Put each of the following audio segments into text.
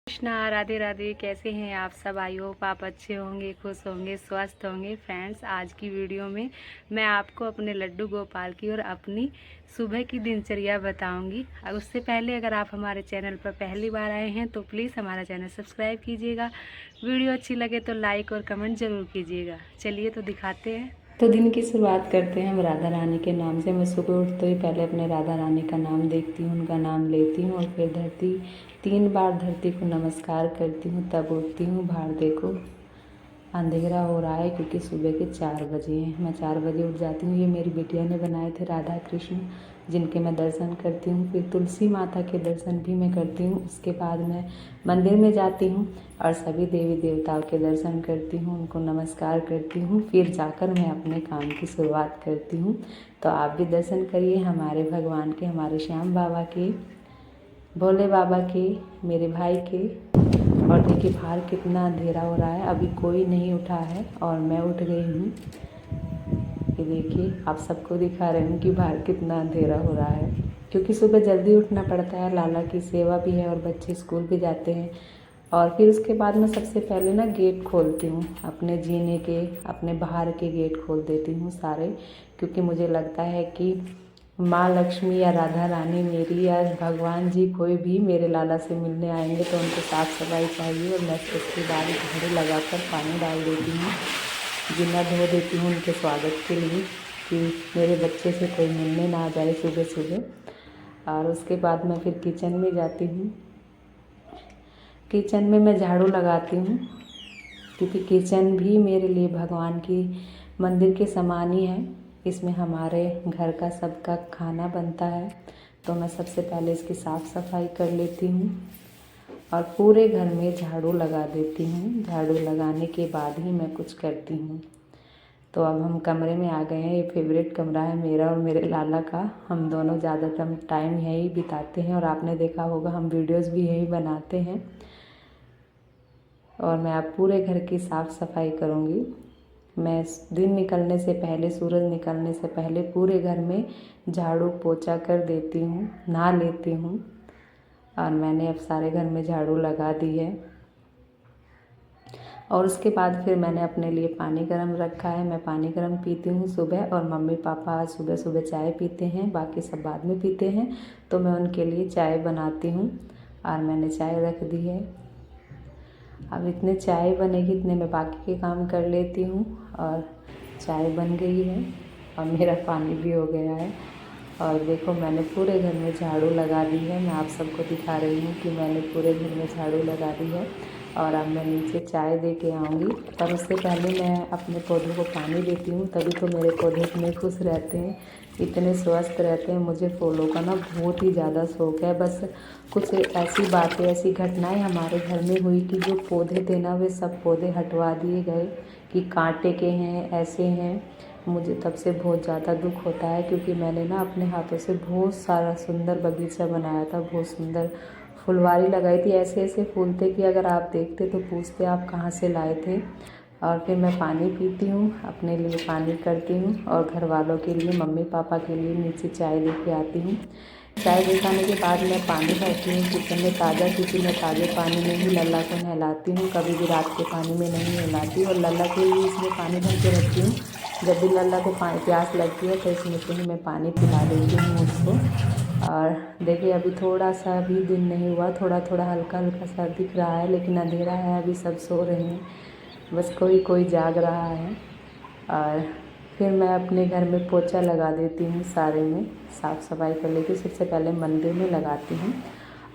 कृष्णा, राधे राधे। कैसे हैं आप सब? आई होप आप अच्छे होंगे, खुश होंगे, स्वस्थ होंगे। फ्रेंड्स, आज की वीडियो में मैं आपको अपने लड्डू गोपाल की और अपनी सुबह की दिनचर्या बताऊंगी। उससे पहले अगर आप हमारे चैनल पर पहली बार आए हैं तो प्लीज़ हमारा चैनल सब्सक्राइब कीजिएगा। वीडियो अच्छी लगे तो लाइक और कमेंट ज़रूर कीजिएगा। चलिए तो दिखाते हैं। तो दिन की शुरुआत करते हैं हम राधा रानी के नाम से। मैं सुबह उठते ही पहले अपने राधा रानी का नाम देखती हूँ, उनका नाम लेती हूँ और फिर 3 बार धरती को नमस्कार करती हूँ, तब उठती हूँ। बाहर देखो अंधेरा हो रहा है क्योंकि सुबह के 4 बजे हैं। मैं 4 बजे उठ जाती हूँ। ये मेरी बिटिया ने बनाए थे राधा कृष्ण, जिनके मैं दर्शन करती हूँ। फिर तुलसी माता के दर्शन भी मैं करती हूँ। उसके बाद मैं मंदिर में जाती हूँ और सभी देवी देवताओं के दर्शन करती हूँ, उनको नमस्कार करती हूँ। फिर जाकर मैं अपने काम की शुरुआत करती हूँ। तो आप भी दर्शन करिए हमारे भगवान के, हमारे श्याम बाबा के, भोले बाबा के, मेरे भाई के। और देखिए बाहर कितना अंधेरा हो रहा है, अभी कोई नहीं उठा है और मैं उठ गई हूँ। ये देखिए आप सबको दिखा रही हूँ कि बाहर कितना अंधेरा हो रहा है, क्योंकि सुबह जल्दी उठना पड़ता है। लाला की सेवा भी है और बच्चे स्कूल भी जाते हैं। और फिर उसके बाद मैं सबसे पहले ना गेट खोलती हूँ, अपने जीने के, अपने बाहर के गेट खोल देती हूँ सारे, क्योंकि मुझे लगता है कि माँ लक्ष्मी या राधा रानी मेरी या भगवान जी कोई भी मेरे लाला से मिलने आएंगे तो उनको साफ़ सफाई चाहिए। और मैं उसके बाद झाड़ू लगाकर पानी डाल देती हूँ, जीना धो देती हूँ उनके स्वागत के लिए, कि मेरे बच्चे से कोई मिलने ना आ जाए सुबह सुबह। और उसके बाद मैं फिर किचन में जाती हूँ। किचन में मैं झाड़ू लगाती हूँ, क्योंकि किचन भी मेरे लिए भगवान की मंदिर के समान ही है। इसमें हमारे घर का सबका खाना बनता है, तो मैं सबसे पहले इसकी साफ़ सफाई कर लेती हूँ और पूरे घर में झाड़ू लगा देती हूँ। झाड़ू लगाने के बाद ही मैं कुछ करती हूँ। तो अब हम कमरे में आ गए हैं। ये फेवरेट कमरा है मेरा और मेरे लाला का। हम दोनों ज़्यादातर टाइम यहीं बिताते हैं और आपने देखा होगा हम वीडियोज़ भी यहीं बनाते हैं। और मैं अब पूरे घर की साफ़ सफाई करूँगी। मैं दिन निकलने से पहले, सूरज निकलने से पहले पूरे घर में झाड़ू पोछा कर देती हूँ, नहा लेती हूँ। और मैंने अब सारे घर में झाड़ू लगा दी है। और उसके बाद फिर मैंने अपने लिए पानी गर्म रखा है। मैं पानी गर्म पीती हूँ सुबह, और मम्मी पापा आज सुबह सुबह चाय पीते हैं, बाकी सब बाद में पीते हैं। तो मैं उनके लिए चाय बनाती हूँ और मैंने चाय रख दी है। अब इतने चाय बनेगी, इतने में बाकी के काम कर लेती हूँ। और चाय बन गई है और मेरा पानी भी हो गया है। और देखो मैंने पूरे घर में झाड़ू लगा दी है। मैं आप सबको दिखा रही हूँ कि मैंने पूरे घर में झाड़ू लगा दी है। और अब मैं नीचे चाय दे के आऊँगी, पर उससे पहले मैं अपने पौधों को पानी देती हूँ। तभी तो मेरे पौधे इतने खुश रहते हैं, इतने स्वस्थ रहते हैं। मुझे फूलों का ना बहुत ही ज़्यादा शौक़ है। बस कुछ ऐसी बातें, ऐसी घटनाएं हमारे घर में हुई कि जो पौधे थे ना, वे सब पौधे हटवा दिए गए कि कांटे के हैं, ऐसे हैं। मुझे तब से बहुत ज़्यादा दुख होता है, क्योंकि मैंने ना अपने हाथों से बहुत सारा सुंदर बगीचा बनाया था, बहुत सुंदर फुलवारी लगाई थी। ऐसे ऐसे फूल थे कि अगर आप देखते तो पूछते आप कहाँ से लाए थे। और फिर मैं पानी पीती हूँ, अपने लिए पानी करती हूँ और घर वालों के लिए, मम्मी पापा के लिए नीचे चाय लेके आती हूँ। चाय लेके के बाद मैं पानी भरती हूँ किचन में ताज़ा, क्योंकि मैं ताज़े पानी में ही लल्ला को नहलाती हूँ, कभी भी रात के पानी में नहीं नहलाती। और लल्ला के लिए इसमें पानी भर के रखती हूँ। जब भी लल्ला को प्यास लगती है तो इसमें से ही मैं पानी पिला देती हूँ उसको। और देखिए अभी थोड़ा सा भी दिन नहीं हुआ, थोड़ा थोड़ा हल्का हल्का सा दिख रहा है, लेकिन अंधेरा है, अभी सब सो रहे हैं, बस कोई कोई जाग रहा है। और फिर मैं अपने घर में पोछा लगा देती हूँ, सारे में साफ़ सफाई कर लेती हूँ। सबसे पहले मंदिर में लगाती हूँ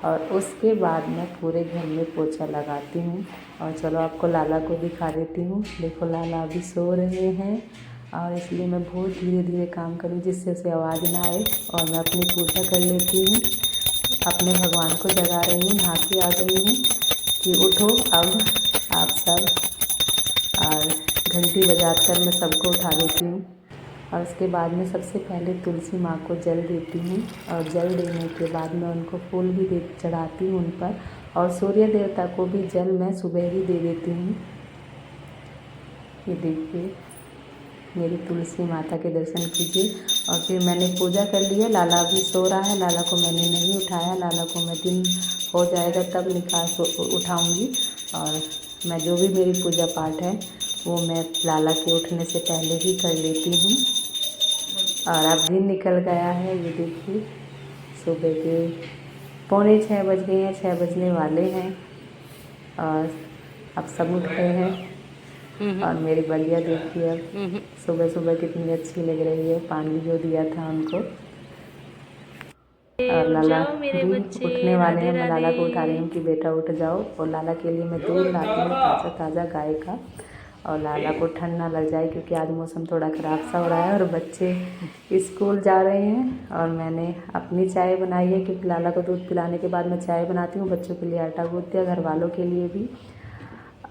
और उसके बाद मैं पूरे घर में पोछा लगाती हूँ। और चलो आपको लाला को दिखा देती हूँ। देखो लाला अभी सो रहे हैं, और इसलिए मैं बहुत धीरे धीरे काम करूँ जिससे उसे आवाज़ ना आए। और मैं अपनी पूजा कर लेती हूँ, अपने भगवान को जगा रही हूँ, नहा के आ गई हूँ कि उठो अब आप सब। और घंटी बजाकर मैं सबको उठा देती हूँ। और उसके बाद में सबसे पहले तुलसी माँ को जल देती हूँ, और जल देने के बाद मैं उनको फूल भी दे चढ़ाती हूँ उन पर। और सूर्य देवता को भी जल मैं सुबह ही दे देती हूँ। ये देखिए मेरी तुलसी माता के दर्शन कीजिए। और फिर मैंने पूजा कर लिया। लाला अभी सो रहा है, लाला को मैंने नहीं उठाया। लाला को मैं दिन हो जाएगा तब उठाऊँगी। और मैं जो भी मेरी पूजा पाठ है वो मैं लाला के उठने से पहले ही कर लेती हूँ। और अब दिन निकल गया है, ये देखिए सुबह के 5:45 बज गए हैं, 6 बजने वाले हैं। और अब सब उठ गए हैं। और मेरी बलिया देखिए अब सुबह सुबह कितनी अच्छी लग रही है, पानी जो दिया था उनको। और लाला भी उठने वाले हैं। मैं लाला को उठा रही हूँ कि बेटा उठ जाओ। और लाला के लिए मैं दूध लाती हूँ ताज़ा ताज़ा गाय का, और लाला को ठंड ना लग जाए क्योंकि आज मौसम थोड़ा ख़राब सा हो रहा है और बच्चे स्कूल जा रहे हैं। और मैंने अपनी चाय बनाई है क्योंकि लाला को दूध पिलाने के बाद मैं चाय बनाती हूँ, बच्चों के लिए आटा गूँथ दिया, घर वालों के लिए भी।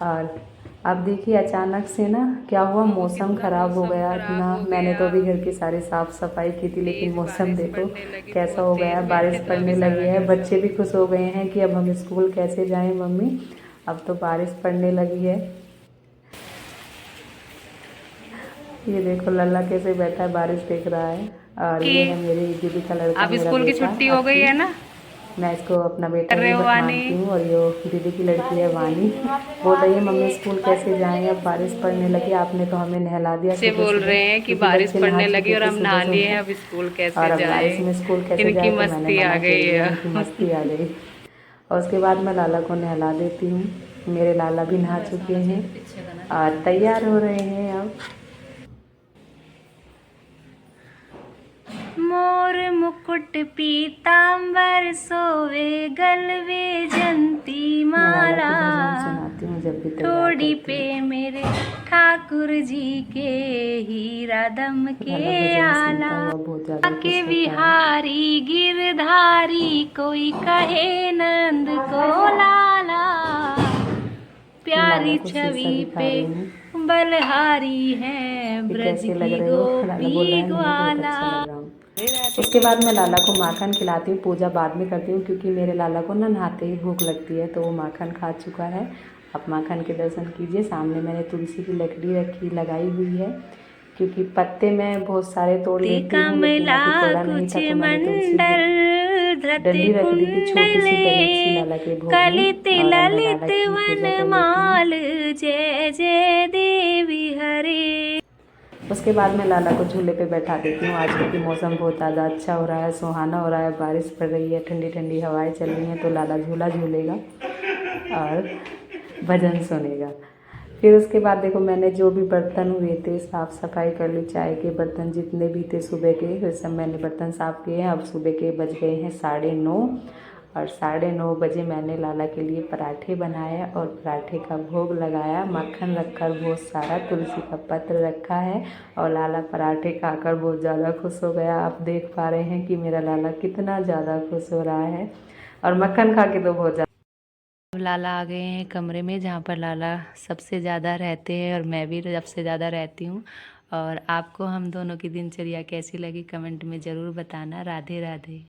और अब देखिए अचानक से ना क्या हुआ, मौसम ख़राब हो गया इतना। मैंने तो अभी घर की सारी साफ़ सफाई की थी, लेकिन मौसम देखो कैसा हो गया, बारिश पड़ने लगी है। बच्चे भी खुश हो गए हैं कि अब हम स्कूल कैसे जाएं मम्मी, अब तो बारिश पड़ने लगी है। ये देखो लल्ला कैसे बैठा है, बारिश देख रहा है। और ये है मेरी दीदी का लड़का, अब स्कूल की छुट्टी हो गई है ना, मैं इसको अपना बेटा ही मानती हूँ। और ये दीदी की लड़की है वानी, बोल रही है मम्मी स्कूल कैसे जाएं, अब बारिश पड़ने लगी, आपने तो हमें नहला दिया। से बोल रहे हैं कि बारिश पड़ने लगी और हम नहा लिए हैं, अब स्कूल कैसे और अब जाएं। बारिश में स्कूल कैसे जाए, तो मैंने मना कर दिया, इनकी मस्ती आ गई। और उसके बाद मैं लाला को नहला देती हूँ। मेरे लाला भी नहा चुके हैं और तैयार हो रहे हैं अब। मोर मुकुट पीतांबर सोवे गलवे जंती माला, थोड़ी पे मेरे ठाकुर जी के हीरा दम के आला, के बिहारी गिरधारी कोई कहे नंद को लाला, प्यारी छवि पे बलहारी है ब्रज की गोपी ग्वाला। उसके बाद मैं लाला को माखन खिलाती हूँ, पूजा बाद में करती हूँ क्योंकि मेरे लाला को ना नहाते ही भूख लगती है, तो वो माखन खा चुका है। आप माखन के दर्शन कीजिए। सामने मैंने तुलसी की लकड़ी लगाई हुई है क्योंकि पत्ते मैं बहुत सारे तोड़ लेती हूँ, लेकिन अभी तोड़ा नहीं था तो मैंने तुलसी डंडी रख दी थी छोटी सी लाला के भोग में। और अब मैं लाला की पूजा कर लेती हूँ। जय जय देवी हरे। उसके बाद मैं लाला को झूले पे बैठा देती हूँ। आज क्योंकि मौसम बहुत ज़्यादा अच्छा हो रहा है, सुहाना हो रहा है, बारिश पड़ रही है, ठंडी ठंडी हवाएं चल रही हैं, तो लाला झूला झूलेगा और भजन सुनेगा। फिर उसके बाद देखो मैंने जो भी बर्तन हुए थे साफ़ सफाई कर ली, चाय के बर्तन जितने भी थे सुबह के वे सब मैंने बर्तन साफ़ किए हैं। अब सुबह के बज गए हैं 9:30 और 9:30 बजे मैंने लाला के लिए पराठे बनाए और पराठे का भोग लगाया, मक्खन रखकर बहुत सारा, तुलसी का पत्र रखा है। और लाला पराठे खाकर बहुत ज़्यादा खुश हो गया। आप देख पा रहे हैं कि मेरा लाला कितना ज़्यादा खुश हो रहा है, और मक्खन खा के तो बहुत ज़्यादा। लाला आ गए हैं कमरे में जहाँ पर लाला सबसे ज़्यादा रहते हैं और मैं भी सबसे ज़्यादा रहती हूँ। और आपको हम दोनों की दिनचर्या कैसी लगी कमेंट में ज़रूर बताना। राधे राधे।